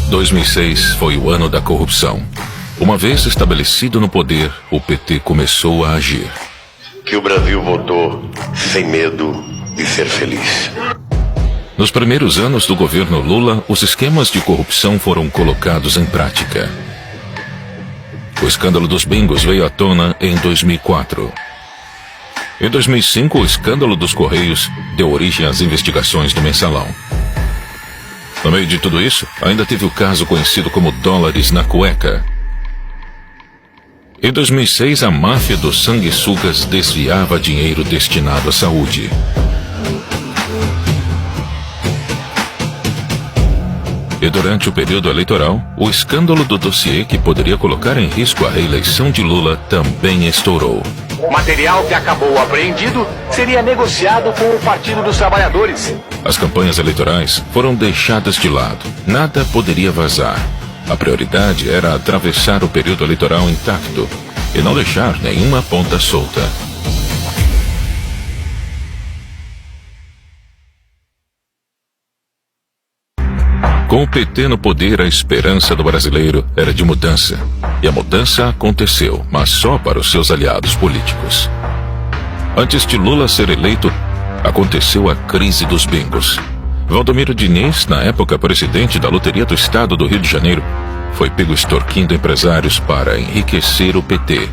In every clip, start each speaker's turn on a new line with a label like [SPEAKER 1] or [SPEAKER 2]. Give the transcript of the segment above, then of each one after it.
[SPEAKER 1] 2006 foi o ano da corrupção. Uma vez estabelecido no poder, o PT começou a agir.
[SPEAKER 2] Que o Brasil votou sem medo de ser feliz.
[SPEAKER 1] Nos primeiros anos do governo Lula, os esquemas de corrupção foram colocados em prática. O escândalo dos bingos veio à tona em 2004. Em 2005, o escândalo dos Correios deu origem às investigações do Mensalão. No meio de tudo isso, ainda teve o caso conhecido como dólares na cueca. Em 2006, a máfia dos sanguessugas desviava dinheiro destinado à saúde. E durante o período eleitoral, o escândalo do dossiê que poderia colocar em risco a reeleição de Lula também estourou.
[SPEAKER 3] O material que acabou apreendido seria negociado com o Partido dos Trabalhadores.
[SPEAKER 1] As campanhas eleitorais foram deixadas de lado. Nada poderia vazar. A prioridade era atravessar o período eleitoral intacto e não deixar nenhuma ponta solta. Com o PT no poder, a esperança do brasileiro era de mudança. E a mudança aconteceu, mas só para os seus aliados políticos. Antes de Lula ser eleito, aconteceu a crise dos bingos. Valdomiro Diniz, na época presidente da Loteria do Estado do Rio de Janeiro, foi pego extorquindo empresários para enriquecer o PT.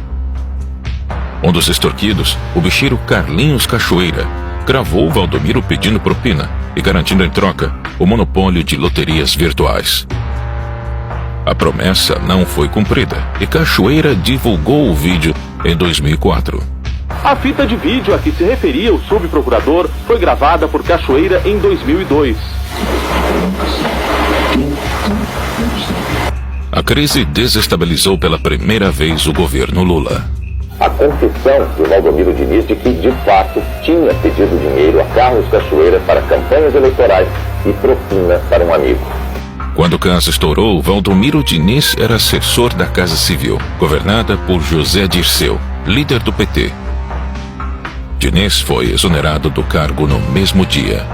[SPEAKER 1] Um dos extorquidos, o bicheiro Carlinhos Cachoeira, gravou Valdomiro pedindo propina e garantindo em troca o monopólio de loterias virtuais. A promessa não foi cumprida e Cachoeira divulgou o vídeo em 2004.
[SPEAKER 4] A fita de vídeo a que se referia o subprocurador foi gravada por Cachoeira em 2002.
[SPEAKER 1] A crise desestabilizou pela primeira vez o governo Lula.
[SPEAKER 5] A confissão do Valdomiro Diniz de que, de fato, tinha pedido dinheiro a Carlos Cachoeira para campanhas eleitorais e propina para um amigo.
[SPEAKER 1] Quando o caso estourou, Valdomiro Diniz era assessor da Casa Civil, governada por José Dirceu, líder do PT. Diniz foi exonerado do cargo no mesmo dia.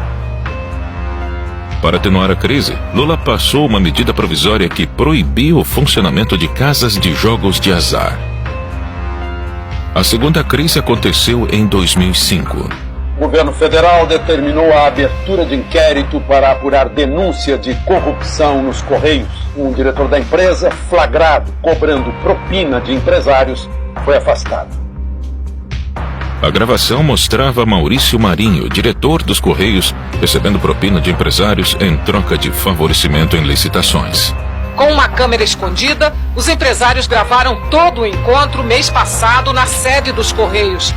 [SPEAKER 1] Para atenuar a crise, Lula passou uma medida provisória que proibiu o funcionamento de casas de jogos de azar. A segunda crise aconteceu em 2005.
[SPEAKER 6] O governo federal determinou a abertura de inquérito para apurar denúncia de corrupção nos Correios. Um diretor da empresa, flagrado cobrando propina de empresários, foi afastado.
[SPEAKER 1] A gravação mostrava Maurício Marinho, diretor dos Correios, recebendo propina de empresários em troca de favorecimento em licitações.
[SPEAKER 7] Com uma câmera escondida, os empresários gravaram todo o encontro mês passado na sede dos Correios.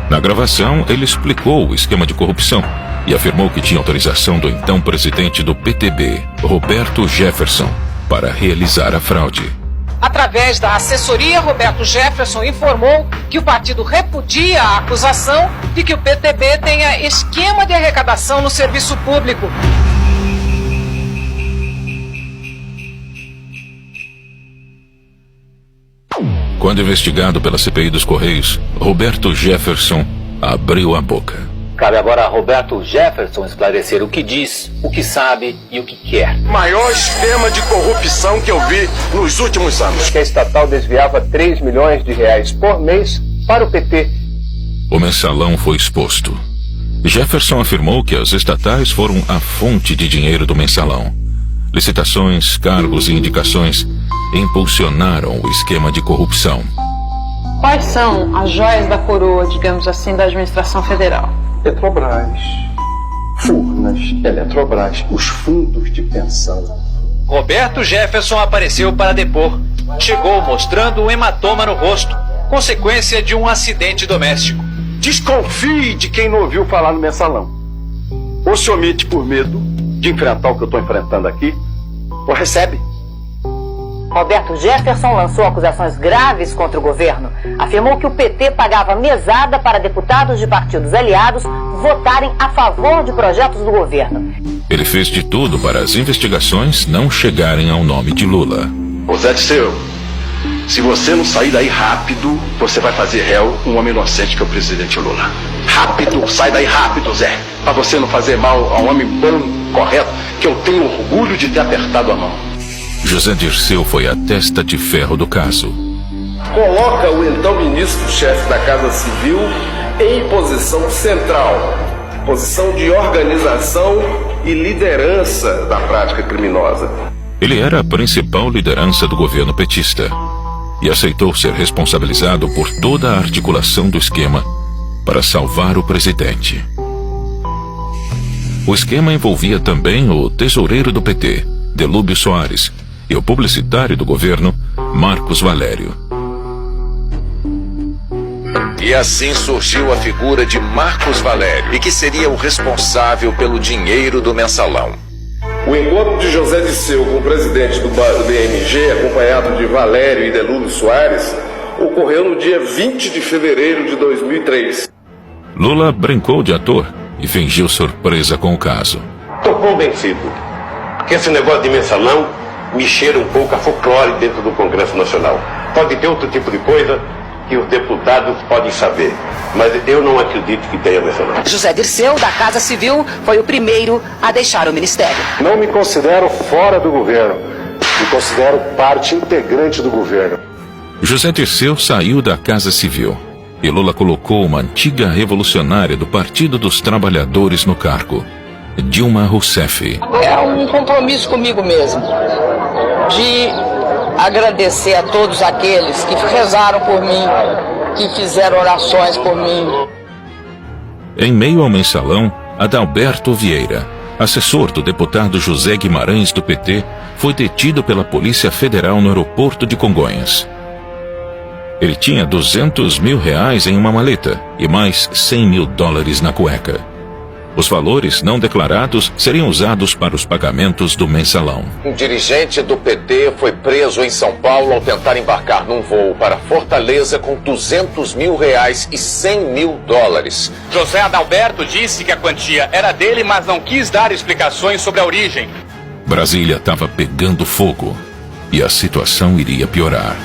[SPEAKER 1] Na gravação, ele explicou o esquema de corrupção e afirmou que tinha autorização do então presidente do PTB, Roberto Jefferson, para realizar a fraude.
[SPEAKER 7] Através da assessoria, Roberto Jefferson informou que o partido repudia a acusação de que o PTB tenha esquema de arrecadação no serviço público.
[SPEAKER 1] Quando investigado pela CPI dos Correios, Roberto Jefferson abriu a boca.
[SPEAKER 8] Cabe agora a Roberto Jefferson esclarecer o que diz, o que sabe e o que quer.
[SPEAKER 3] Maior esquema de corrupção que eu vi nos últimos anos.
[SPEAKER 9] Que a estatal desviava 3 milhões de reais por mês para o PT.
[SPEAKER 1] O mensalão foi exposto. Jefferson afirmou que as estatais foram a fonte de dinheiro do mensalão. Licitações, cargos e indicações impulsionaram o esquema de corrupção.
[SPEAKER 10] Quais são as joias da coroa, digamos assim, da administração federal?
[SPEAKER 6] Petrobras, Furnas, Eletrobras, os fundos de pensão.
[SPEAKER 8] Roberto Jefferson apareceu para depor. Chegou mostrando um hematoma no rosto, consequência de um acidente doméstico.
[SPEAKER 3] Desconfie de quem não ouviu falar no mensalão. Ou se omite por medo de enfrentar o que eu estou enfrentando aqui, ou recebe.
[SPEAKER 11] Roberto Jefferson lançou acusações graves contra o governo. Afirmou que o PT pagava mesada para deputados de partidos aliados votarem a favor de projetos do governo.
[SPEAKER 1] Ele fez de tudo para as investigações não chegarem ao nome de Lula.
[SPEAKER 2] Ô Zé Dirceu,
[SPEAKER 3] Se você não sair daí rápido, você vai fazer réu um homem inocente que é o presidente Lula. Rápido, sai daí rápido, Zé. Pra você não fazer mal a um homem bom, correto, que eu tenho orgulho de ter apertado a mão.
[SPEAKER 1] José Dirceu foi a testa de ferro do caso.
[SPEAKER 12] Coloca o então ministro-chefe da Casa Civil em posição central, posição de organização e liderança da prática criminosa.
[SPEAKER 1] Ele era a principal liderança do governo petista e aceitou ser responsabilizado por toda a articulação do esquema para salvar o presidente. O esquema envolvia também o tesoureiro do PT, Delúbio Soares, e o publicitário do governo, Marcos Valério.
[SPEAKER 13] E assim surgiu a figura de Marcos Valério, e que seria o responsável pelo dinheiro do mensalão.
[SPEAKER 12] O encontro de José Dirceu com o presidente do BMG, acompanhado de Valério e Delúbio Soares, ocorreu no dia 20 de fevereiro de 2003.
[SPEAKER 1] Lula brincou de ator e fingiu surpresa com o caso.
[SPEAKER 2] Estou convencido que esse negócio de mensalão me cheira um pouco a folclore dentro do Congresso Nacional. Pode ter outro tipo de coisa que os deputados podem saber, mas eu não acredito que tenha mensalão.
[SPEAKER 11] José Dirceu, da Casa Civil, foi o primeiro a deixar o ministério.
[SPEAKER 9] Não me considero fora do governo, me considero parte integrante do governo.
[SPEAKER 1] José Dirceu saiu da Casa Civil e Lula colocou uma antiga revolucionária do Partido dos Trabalhadores no cargo, Dilma Rousseff.
[SPEAKER 10] É um compromisso comigo mesmo, de agradecer a todos aqueles que rezaram por mim, que fizeram orações por mim.
[SPEAKER 1] Em meio ao mensalão, Adalberto Vieira, assessor do deputado José Guimarães do PT, foi detido pela Polícia Federal no aeroporto de Congonhas. Ele tinha R$200 mil em uma maleta e mais $100 mil na cueca. Os valores não declarados seriam usados para os pagamentos do mensalão.
[SPEAKER 13] Um dirigente do PT foi preso em São Paulo ao tentar embarcar num voo para Fortaleza com R$200 mil e $100 mil.
[SPEAKER 8] José Adalberto disse que a quantia era dele, mas não quis dar explicações sobre a origem.
[SPEAKER 1] Brasília estava pegando fogo e a situação iria piorar.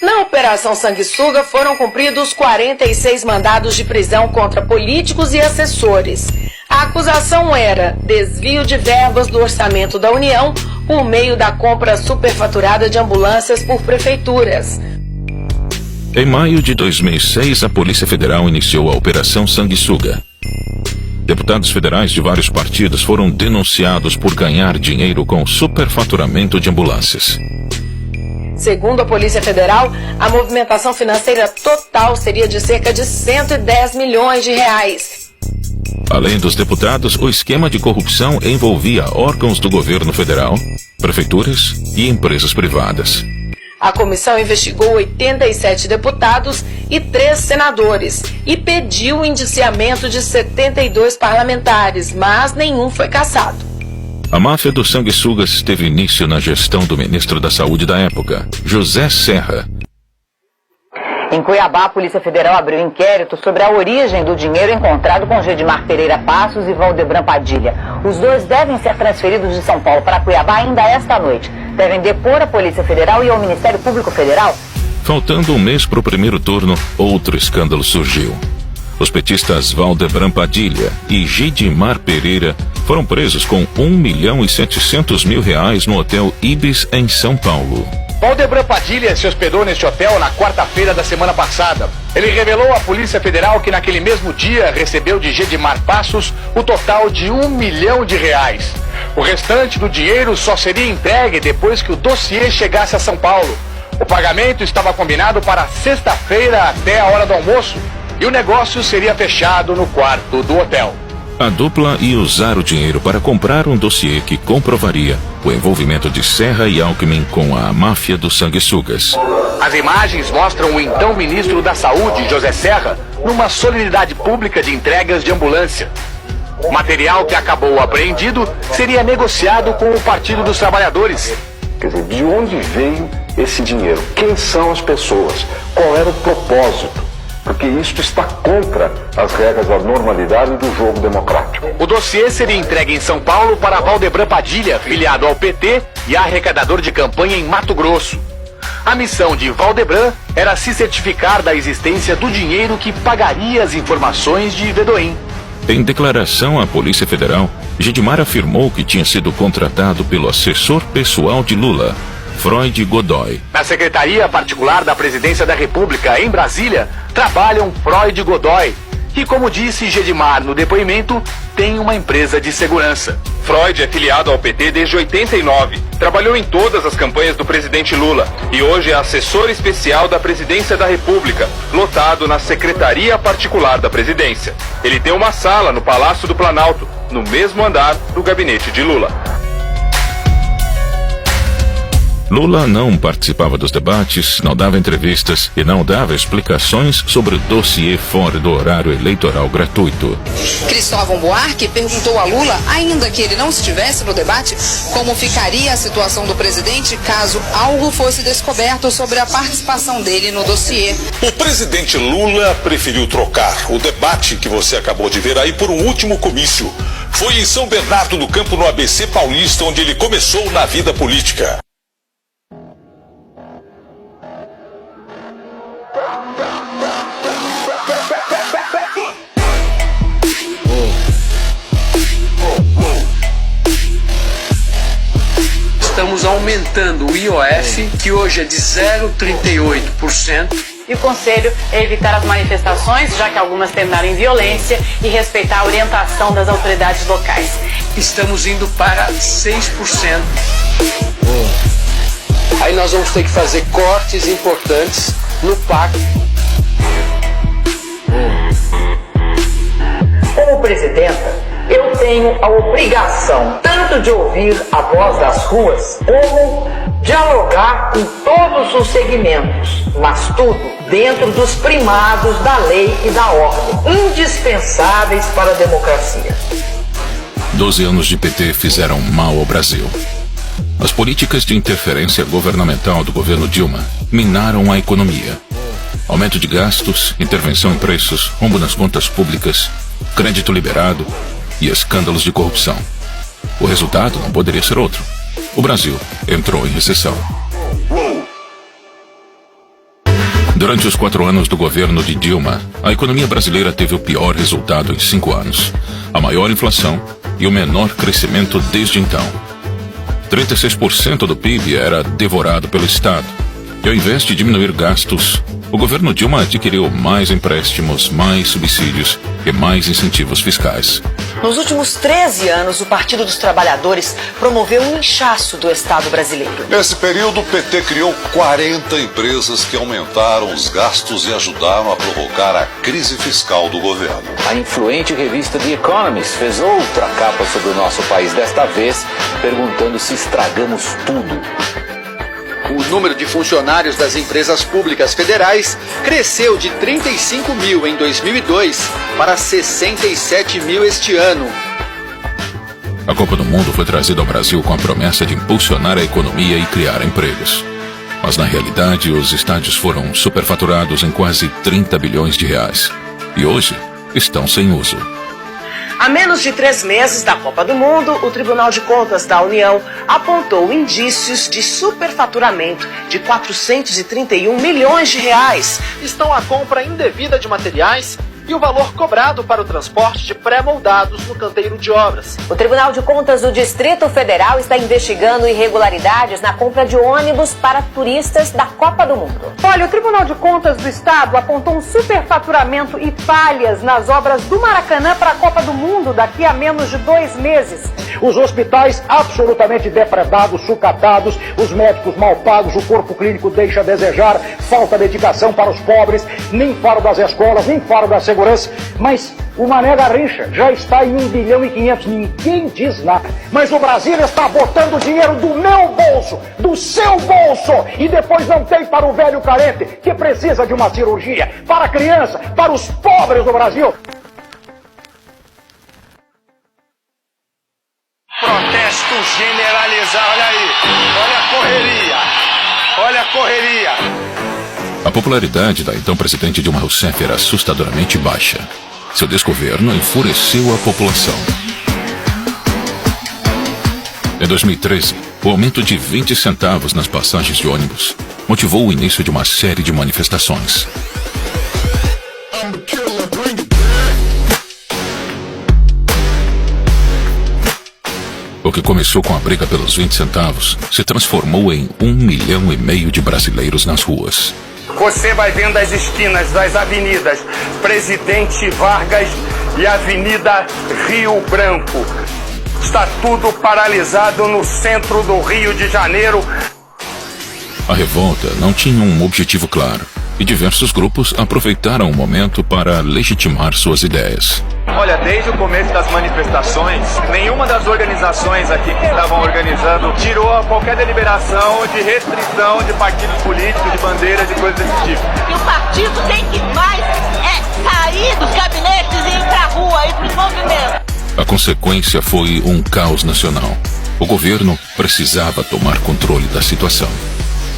[SPEAKER 7] Na Operação Sanguessuga foram cumpridos 46 mandados de prisão contra políticos e assessores. A acusação era desvio de verbas do orçamento da União por meio da compra superfaturada de ambulâncias por prefeituras.
[SPEAKER 1] Em maio de 2006, a Polícia Federal iniciou a Operação Sanguessuga. Deputados federais de vários partidos foram denunciados por ganhar dinheiro com superfaturamento de ambulâncias.
[SPEAKER 7] Segundo a Polícia Federal, a movimentação financeira total seria de cerca de R$110 milhões.
[SPEAKER 1] Além dos deputados, o esquema de corrupção envolvia órgãos do governo federal, prefeituras e empresas privadas.
[SPEAKER 7] A comissão investigou 87 deputados e 3 senadores e pediu o indiciamento de 72 parlamentares, mas nenhum foi cassado.
[SPEAKER 1] A máfia dos sanguessugas teve início na gestão do ministro da Saúde da época, José Serra.
[SPEAKER 11] Em Cuiabá, a Polícia Federal abriu inquérito sobre a origem do dinheiro encontrado com Gedimar Pereira Passos e Valdebran Padilha. Os dois devem ser transferidos de São Paulo para Cuiabá ainda esta noite. Devem depor a Polícia Federal e ao Ministério Público Federal.
[SPEAKER 1] Faltando um mês para o primeiro turno, outro escândalo surgiu. Os petistas Valdebran Padilha e Gedimar Pereira foram presos com R$1.700.000 no Hotel Ibis, em São Paulo.
[SPEAKER 8] Valdebran Padilha se hospedou neste hotel na quarta-feira da semana passada. Ele revelou à Polícia Federal que naquele mesmo dia recebeu de Gedimar Passos o total de R$1 milhão. O restante do dinheiro só seria entregue depois que o dossiê chegasse a São Paulo. O pagamento estava combinado para sexta-feira até a hora do almoço e o negócio seria fechado no quarto do hotel.
[SPEAKER 1] A dupla ia usar o dinheiro para comprar um dossiê que comprovaria o envolvimento de Serra e Alckmin com a máfia dos sanguessugas.
[SPEAKER 8] As imagens mostram o então ministro da Saúde, José Serra, numa solenidade pública de entregas de ambulância. O material que acabou apreendido seria negociado com o Partido dos Trabalhadores.
[SPEAKER 9] Quer dizer, de onde veio esse dinheiro? Quem são as pessoas? Qual era o propósito porque isso está contra as regras da normalidade do jogo democrático.
[SPEAKER 8] O dossiê seria entregue em São Paulo para Valdebran Padilha, filiado ao PT e arrecadador de campanha em Mato Grosso. A missão de Valdebran era se certificar da existência do dinheiro que pagaria as informações de Vedoim.
[SPEAKER 1] Em declaração à Polícia Federal, Gedimar afirmou que tinha sido contratado pelo assessor pessoal de Lula, Freud Godoy.
[SPEAKER 8] Na Secretaria Particular da Presidência da República, em Brasília, trabalham Freud Godoy, que, como disse Gedimar no depoimento, tem uma empresa de segurança.
[SPEAKER 14] Freud é filiado ao PT desde 89. Trabalhou em todas as campanhas do presidente Lula e hoje é assessor especial da Presidência da República, lotado na Secretaria Particular da Presidência. Ele tem uma sala no Palácio do Planalto, no mesmo andar do gabinete de Lula.
[SPEAKER 1] Lula não participava dos debates, não dava entrevistas e não dava explicações sobre o dossiê fora do horário eleitoral gratuito.
[SPEAKER 15] Cristóvão Buarque perguntou a Lula, ainda que ele não estivesse no debate, como ficaria a situação do presidente caso algo fosse descoberto sobre a participação dele no dossiê.
[SPEAKER 16] O presidente Lula preferiu trocar o debate que você acabou de ver aí por um último comício. Foi em São Bernardo do Campo, no ABC Paulista, onde ele começou na vida política.
[SPEAKER 17] Estamos aumentando o IOF, que hoje é de 0,38%.
[SPEAKER 7] E o conselho é evitar as manifestações, já que algumas terminaram em violência, e respeitar a orientação das autoridades locais.
[SPEAKER 17] Estamos indo para 6%. Aí nós vamos ter que fazer cortes importantes no PAC.
[SPEAKER 18] Como presidenta, eu tenho a obrigação tanto de ouvir a voz das ruas, como dialogar com todos os segmentos, mas tudo dentro dos primados da lei e da ordem, indispensáveis para a democracia.
[SPEAKER 1] 12 anos de PT fizeram mal ao Brasil. As políticas de interferência governamental do governo Dilma minaram a economia. Aumento de gastos, intervenção em preços, rombo nas contas públicas, crédito liberado e escândalos de corrupção. O resultado não poderia ser outro. O Brasil entrou em recessão. Durante os 4 anos do governo de Dilma, a economia brasileira teve o pior resultado em 5 anos, a maior inflação e o menor crescimento desde então. 36% do PIB era devorado pelo Estado, e ao invés de diminuir gastos, o governo Dilma adquiriu mais empréstimos, mais subsídios e mais incentivos fiscais.
[SPEAKER 11] Nos últimos 13 anos, o Partido dos Trabalhadores promoveu um inchaço do Estado brasileiro.
[SPEAKER 19] Nesse período, o PT criou 40 empresas que aumentaram os gastos e ajudaram a provocar a crise fiscal do governo.
[SPEAKER 13] A influente revista The Economist fez outra capa sobre o nosso país, desta vez perguntando se estragamos tudo.
[SPEAKER 8] O número de funcionários das empresas públicas federais cresceu de 35 mil em 2002 para 67 mil este ano.
[SPEAKER 1] A Copa do Mundo foi trazida ao Brasil com a promessa de impulsionar a economia e criar empregos. Mas na realidade, os estádios foram superfaturados em quase 30 bilhões de reais. E hoje estão sem uso.
[SPEAKER 7] Há menos de 3 meses da Copa do Mundo, o Tribunal de Contas da União apontou indícios de superfaturamento de 431 milhões de reais.
[SPEAKER 20] Estão a compra indevida de materiais e o valor cobrado para o transporte de pré-moldados no canteiro de obras.
[SPEAKER 11] O Tribunal de Contas do Distrito Federal está investigando irregularidades na compra de ônibus para turistas da Copa do Mundo.
[SPEAKER 21] Olha, o Tribunal de Contas do Estado apontou um superfaturamento e falhas nas obras do Maracanã para a Copa do Mundo daqui a menos de 2 meses.
[SPEAKER 22] Os hospitais absolutamente depredados, sucatados, os médicos mal pagos, o corpo clínico deixa a desejar, falta dedicação para os pobres, nem falo das escolas, nem falo da segurança, mas o Mané Garrincha já está em 1 bilhão e 500, ninguém diz nada. Mas o Brasil está botando dinheiro do meu bolso, do seu bolso, e depois não tem para o velho carente que precisa de uma cirurgia, para a criança, para os pobres do Brasil.
[SPEAKER 8] Protesto generalizado, olha aí, olha a correria, olha a correria.
[SPEAKER 1] A popularidade da então presidente Dilma Rousseff era assustadoramente baixa. Seu desgoverno enfureceu a população. Em 2013, o aumento de 20 centavos nas passagens de ônibus motivou o início de uma série de manifestações. O que começou com a briga pelos 20 centavos se transformou em 1,5 milhão de brasileiros nas ruas.
[SPEAKER 4] Você vai vendo as esquinas das avenidas Presidente Vargas e Avenida Rio Branco. Está tudo paralisado no centro do Rio de Janeiro.
[SPEAKER 1] A revolta não tinha um objetivo claro e diversos grupos aproveitaram o momento para legitimar suas ideias.
[SPEAKER 14] Olha, desde o começo das manifestações, nenhuma das organizações aqui que estavam organizando tirou qualquer deliberação de restrição de partidos políticos, de bandeiras e coisas desse tipo.
[SPEAKER 5] E o partido tem que mais sair dos gabinetes e ir pra rua, ir pros movimentos.
[SPEAKER 1] A consequência foi um caos nacional. O governo precisava tomar controle da situação.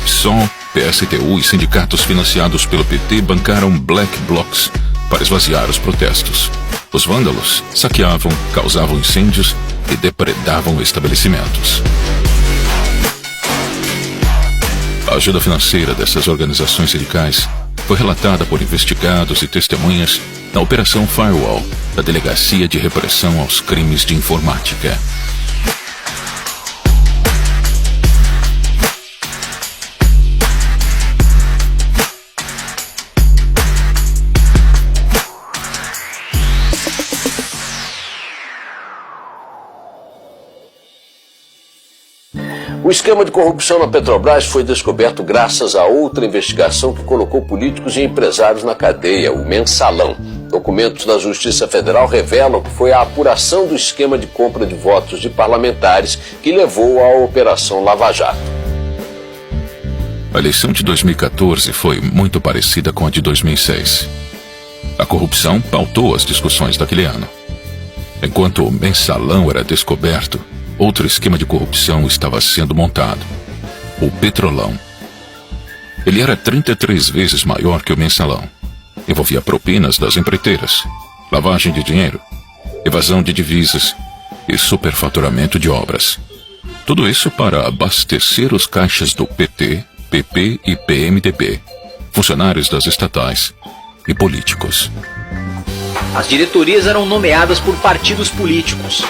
[SPEAKER 1] PSOL, PSTU e sindicatos financiados pelo PT bancaram black blocs para esvaziar os protestos. Os vândalos saqueavam, causavam incêndios e depredavam estabelecimentos. A ajuda financeira dessas organizações sindicais foi relatada por investigados e testemunhas na Operação Firewall, da Delegacia de Repressão aos Crimes de Informática.
[SPEAKER 13] O esquema de corrupção na Petrobras foi descoberto graças a outra investigação que colocou políticos e empresários na cadeia, o Mensalão. Documentos da Justiça Federal revelam que foi a apuração do esquema de compra de votos de parlamentares que levou à Operação Lava Jato.
[SPEAKER 1] A eleição de 2014 foi muito parecida com a de 2006. A corrupção pautou as discussões daquele ano. Enquanto o Mensalão era descoberto, outro esquema de corrupção estava sendo montado: o Petrolão. Ele era 33 vezes maior que o Mensalão. Envolvia propinas das empreiteiras, lavagem de dinheiro, evasão de divisas e superfaturamento de obras. Tudo isso para abastecer os caixas do PT, PP e PMDB, funcionários das estatais e políticos.
[SPEAKER 23] As diretorias eram nomeadas por partidos políticos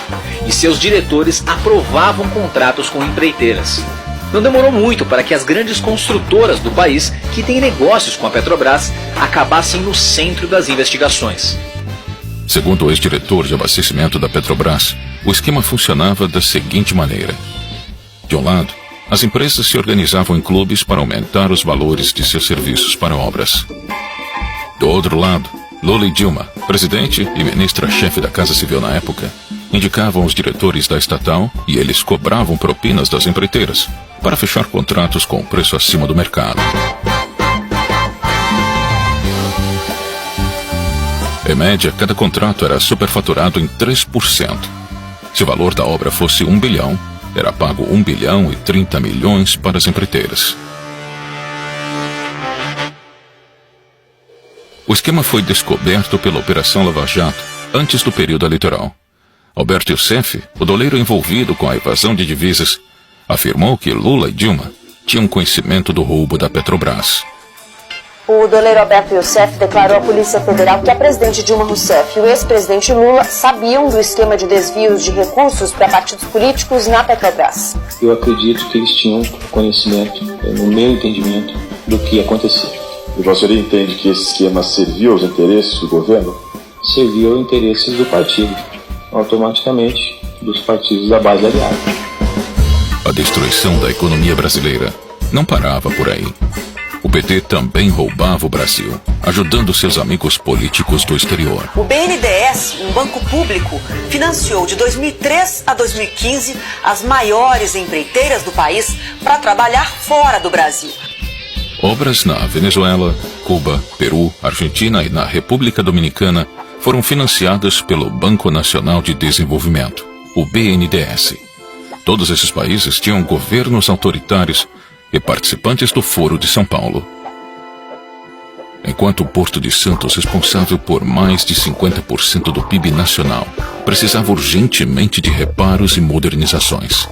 [SPEAKER 23] e seus diretores aprovavam contratos com empreiteiras. Não demorou muito para que as grandes construtoras do país, que têm negócios com a Petrobras, acabassem no centro das investigações.
[SPEAKER 1] Segundo o ex-diretor de abastecimento da Petrobras, o esquema funcionava da seguinte maneira: de um lado, as empresas se organizavam em clubes para aumentar os valores de seus serviços para obras. Do outro lado, Lula e Dilma, presidente e ministra-chefe da Casa Civil na época, indicavam os diretores da estatal e eles cobravam propinas das empreiteiras para fechar contratos com preço acima do mercado. Em média, cada contrato era superfaturado em 3%. Se o valor da obra fosse 1 bilhão, era pago 1 bilhão e 30 milhões para as empreiteiras. O esquema foi descoberto pela Operação Lava Jato antes do período eleitoral. Alberto Youssef, o doleiro envolvido com a evasão de divisas, afirmou que Lula e Dilma tinham conhecimento do roubo da Petrobras.
[SPEAKER 11] O doleiro Alberto Youssef declarou à Polícia Federal que a presidente Dilma Rousseff e o ex-presidente Lula sabiam do esquema de desvios de recursos para partidos políticos na Petrobras.
[SPEAKER 24] Eu acredito que eles tinham conhecimento, no meu entendimento, do que acontecia.
[SPEAKER 9] E você entende que esse esquema serviu aos interesses do governo?
[SPEAKER 24] Serviu aos interesses do partido, automaticamente dos partidos da base aliada.
[SPEAKER 1] A destruição da economia brasileira não parava por aí. O PT também roubava o Brasil, ajudando seus amigos políticos do exterior.
[SPEAKER 25] O BNDES, um banco público, financiou de 2003 a 2015 as maiores empreiteiras do país para trabalhar fora do Brasil.
[SPEAKER 1] Obras na Venezuela, Cuba, Peru, Argentina e na República Dominicana foram financiadas pelo Banco Nacional de Desenvolvimento, o BNDES. Todos esses países tinham governos autoritários e participantes do Foro de São Paulo. Enquanto o Porto de Santos, responsável por mais de 50% do PIB nacional, precisava urgentemente de reparos e modernizações.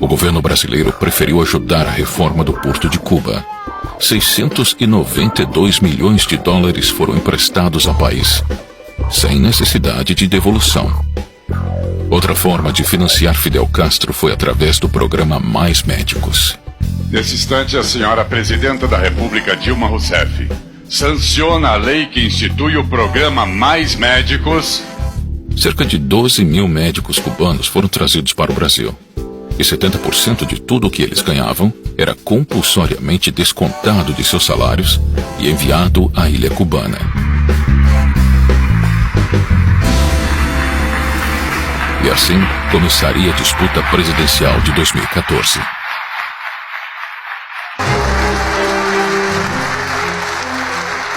[SPEAKER 1] O governo brasileiro preferiu ajudar a reforma do Porto de Cuba. 692 milhões de dólares foram emprestados ao país, sem necessidade de devolução. Outra forma de financiar Fidel Castro foi através do programa Mais Médicos.
[SPEAKER 2] Nesse instante, a senhora Presidenta da República, Dilma Rousseff, sanciona a lei que institui o programa Mais Médicos.
[SPEAKER 1] Cerca de 12 mil médicos cubanos foram trazidos para o Brasil. E 70% de tudo o que eles ganhavam era compulsoriamente descontado de seus salários e enviado à ilha cubana. E assim começaria a disputa presidencial de 2014.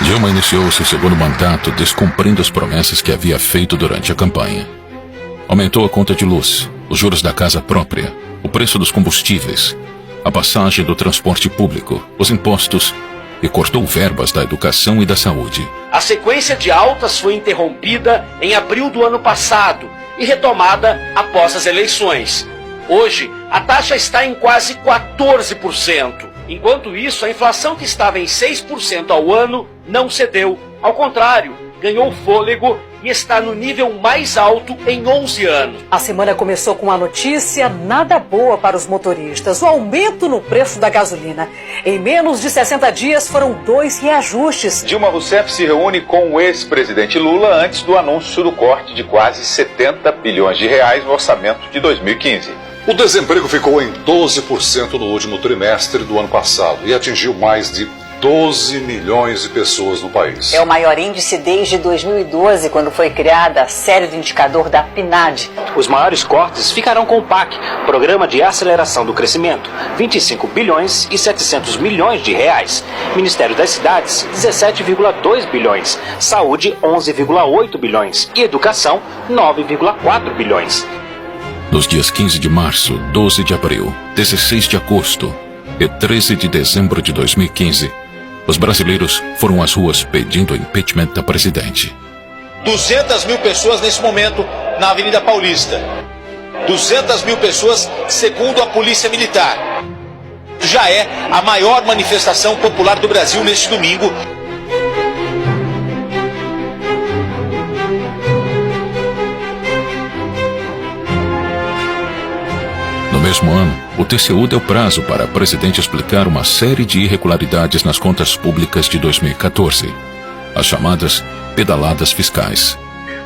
[SPEAKER 1] Dilma iniciou seu segundo mandato descumprindo as promessas que havia feito durante a campanha. Aumentou a conta de luz, os juros da casa própria, o preço dos combustíveis, a passagem do transporte público, os impostos e cortou verbas da educação e da saúde.
[SPEAKER 3] A sequência de altas foi interrompida em abril do ano passado e retomada após as eleições. Hoje, a taxa está em quase 14%. Enquanto isso, a inflação que estava em 6% ao ano não cedeu. Ao contrário, ganhou fôlego e está no nível mais alto em 11 anos.
[SPEAKER 21] A semana começou com uma notícia nada boa para os motoristas: o aumento no preço da gasolina. Em menos de 60 dias foram 2 reajustes.
[SPEAKER 8] Dilma Rousseff se reúne com o ex-presidente Lula antes do anúncio do corte de quase 70 bilhões de reais no orçamento de 2015.
[SPEAKER 19] O desemprego ficou em 12% no último trimestre do ano passado e atingiu mais de 12 milhões de pessoas no país.
[SPEAKER 11] É o maior índice desde 2012, quando foi criada a série de indicador da PNAD.
[SPEAKER 3] Os maiores cortes ficarão com o PAC, Programa de Aceleração do Crescimento, 25 bilhões e 700 milhões de reais. Ministério das Cidades, 17,2 bilhões. Saúde, 11,8 bilhões. E Educação, 9,4 bilhões.
[SPEAKER 1] Nos dias 15 de março, 12 de abril, 16 de agosto e 13 de dezembro de 2015, os brasileiros foram às ruas pedindo o impeachment da presidente.
[SPEAKER 8] 200 mil pessoas nesse momento na Avenida Paulista. 200 mil pessoas, segundo a Polícia Militar. Já é a maior manifestação popular do Brasil neste domingo.
[SPEAKER 1] No mesmo ano, o TCU deu prazo para a presidente explicar uma série de irregularidades nas contas públicas de 2014, as chamadas pedaladas fiscais.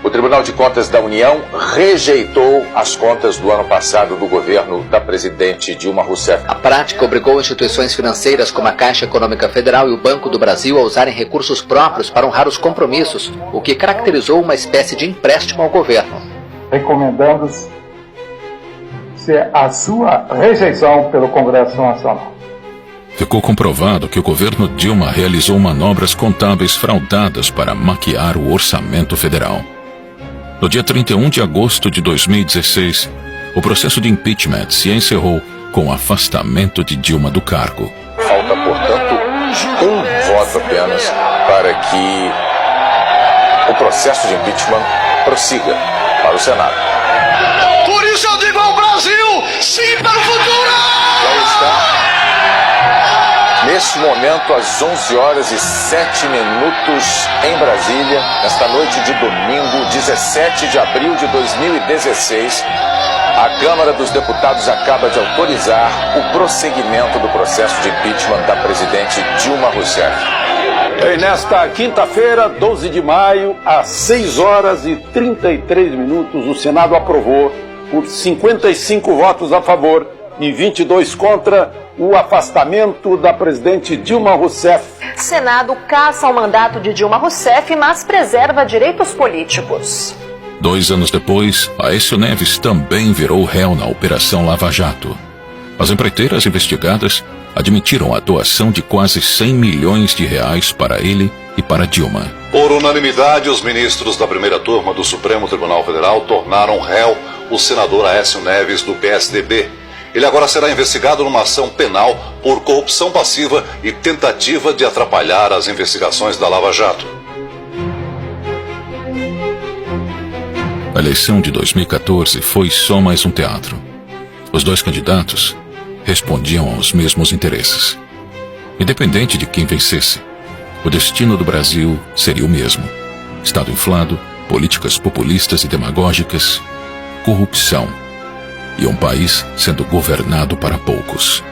[SPEAKER 8] O Tribunal de Contas da União rejeitou as contas do ano passado do governo da presidente Dilma Rousseff.
[SPEAKER 23] A prática obrigou instituições financeiras como a Caixa Econômica Federal e o Banco do Brasil a usarem recursos próprios para honrar os compromissos, o que caracterizou uma espécie de empréstimo ao governo.
[SPEAKER 22] Recomendando-se a sua rejeição pelo Congresso Nacional.
[SPEAKER 1] Ficou comprovado que o governo Dilma realizou manobras contábeis fraudadas para maquiar o orçamento federal. No dia 31 de agosto de 2016, o processo de impeachment se encerrou com o afastamento de Dilma do cargo.
[SPEAKER 8] Falta, portanto, um voto apenas para que o processo de impeachment prossiga para o Senado.
[SPEAKER 4] Por isso eu digo ao Brasil, sim para o futuro!
[SPEAKER 8] Já está. Neste momento, às 11 horas e 7 minutos em Brasília, nesta noite de domingo, 17 de abril de 2016, a Câmara dos Deputados acaba de autorizar o prosseguimento do processo de impeachment da presidente Dilma Rousseff.
[SPEAKER 22] E nesta quinta-feira, 12 de maio, às 6 horas e 33 minutos, o Senado aprovou, por 55 votos a favor e 22 contra, o afastamento da presidente Dilma Rousseff.
[SPEAKER 21] Senado caça o mandato de Dilma Rousseff, mas preserva direitos políticos.
[SPEAKER 1] 2 anos depois, Aécio Neves também virou réu na Operação Lava Jato. As empreiteiras investigadas admitiram a doação de quase 100 milhões de reais para ele e para Dilma.
[SPEAKER 19] Por unanimidade, os ministros da primeira turma do Supremo Tribunal Federal tornaram réu o senador Aécio Neves, do PSDB, Ele agora será investigado numa ação penal por corrupção passiva e tentativa de atrapalhar as investigações da Lava Jato.
[SPEAKER 1] A eleição de 2014 foi só mais um teatro. Os dois candidatos respondiam aos mesmos interesses. Independente de quem vencesse, o destino do Brasil seria o mesmo. Estado inflado, políticas populistas e demagógicas, corrupção e um país sendo governado para poucos.